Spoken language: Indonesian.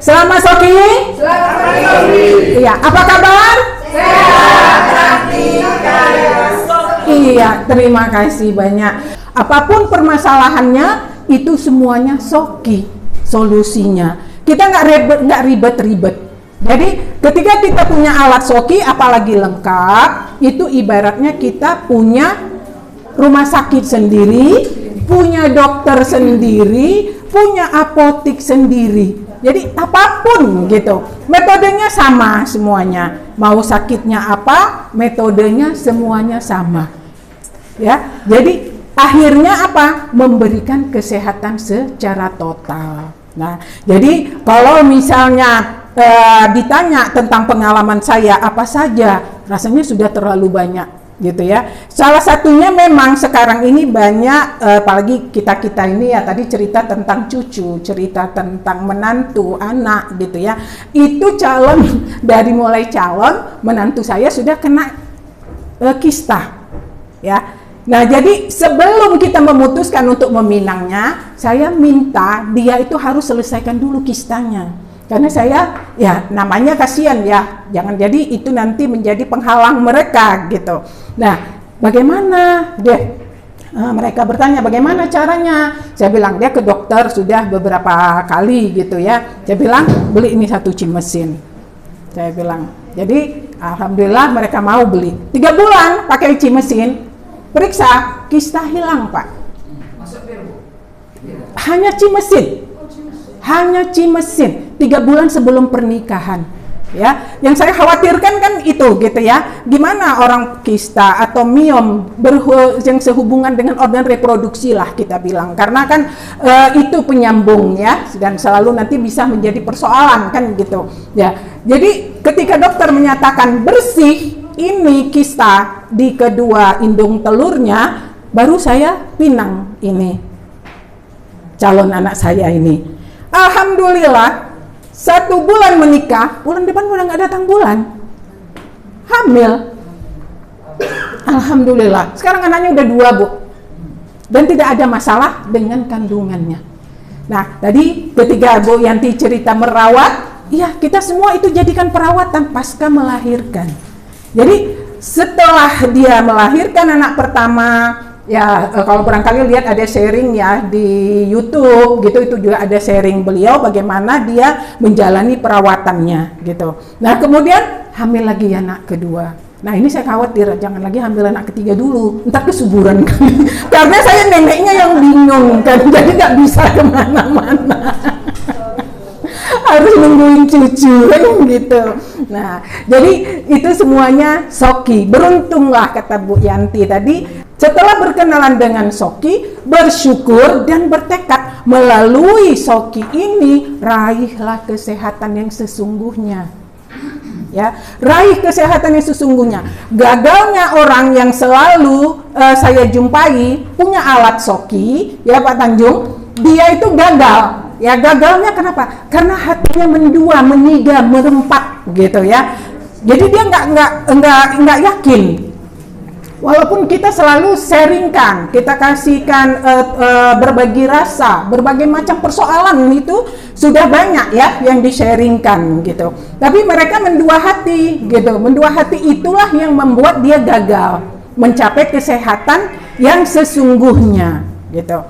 Selamat Soki. Selamat Soki. Iya, apa kabar? Sehat, cantik, kaya. Iya, terima kasih banyak. Apapun permasalahannya, itu semuanya Soki solusinya. Kita nggak ribet-ribet. Jadi ketika kita punya alat Soki, apalagi lengkap, itu ibaratnya kita punya rumah sakit sendiri, punya dokter sendiri, punya apotik sendiri. Jadi apapun gitu, metodenya sama semuanya. Mau sakitnya apa, metodenya semuanya sama. Ya, jadi akhirnya apa? Memberikan kesehatan secara total. Nah, jadi kalau misalnya ditanya tentang pengalaman saya apa saja, rasanya sudah terlalu banyak gitu ya. Salah satunya memang sekarang ini banyak, apalagi kita ini ya tadi cerita tentang cucu, cerita tentang menantu, anak gitu ya. Itu calon dari mulai calon menantu saya sudah kena kista ya. Nah, jadi sebelum kita memutuskan untuk meminangnya, saya minta dia itu harus selesaikan dulu kistanya. Karena saya, ya namanya kasihan ya, jangan jadi itu nanti menjadi penghalang mereka gitu. Nah, bagaimana dia? Mereka bertanya bagaimana caranya. Saya bilang dia ke dokter sudah beberapa kali gitu ya. Saya bilang beli ini 1 cimesin. Saya bilang, jadi alhamdulillah mereka mau beli. 3 bulan pakai cimesin, periksa kista hilang Pak. Hanya cimesin. Hanya cimesin 3 bulan sebelum pernikahan ya. Yang saya khawatirkan kan itu gitu ya, gimana orang kista atau miom yang sehubungan dengan organ reproduksi lah kita bilang, karena kan itu penyambung ya, dan selalu nanti bisa menjadi persoalan kan gitu ya. Jadi ketika dokter menyatakan bersih ini kista di kedua indung telurnya, baru saya pinang ini calon anak saya ini. Alhamdulillah 1 bulan menikah, bulan depan udah nggak datang bulan, hamil. Alhamdulillah, sekarang anaknya udah 2 Bu, dan tidak ada masalah dengan kandungannya. Nah, tadi ketika Bu Yanti cerita merawat, iya kita semua itu jadikan perawatan pasca melahirkan. Jadi setelah dia melahirkan anak pertama, ya kalau barangkali lihat ada sharing ya di YouTube gitu, itu juga ada sharing beliau bagaimana dia menjalani perawatannya gitu. Nah kemudian hamil lagi anak kedua. Nah ini saya khawatir jangan lagi hamil anak ketiga dulu, entar kesuburan kan. Karena saya neneknya yang bingung kan, jadi nggak bisa kemana-mana. Harus nungguin cucu kan gitu. Nah, jadi itu semuanya Soki. Beruntunglah kata Bu Yanti tadi, setelah berkenalan dengan Soki, bersyukur dan bertekad melalui Soki ini raihlah kesehatan yang sesungguhnya. Ya, raih kesehatan yang sesungguhnya. Gagalnya orang yang selalu saya jumpai punya alat Soki, ya Pak Tanjung, dia itu gagal. Ya gagalnya kenapa? Karena hatinya mendua, meniga, merempat gitu ya. Jadi dia nggak yakin. Walaupun kita selalu sharingkan, kita kasihkan berbagi rasa, berbagai macam persoalan itu sudah banyak ya yang di-sharingkan gitu. Tapi mereka mendua hati gitu. Mendua hati itulah yang membuat dia gagal mencapai kesehatan yang sesungguhnya gitu.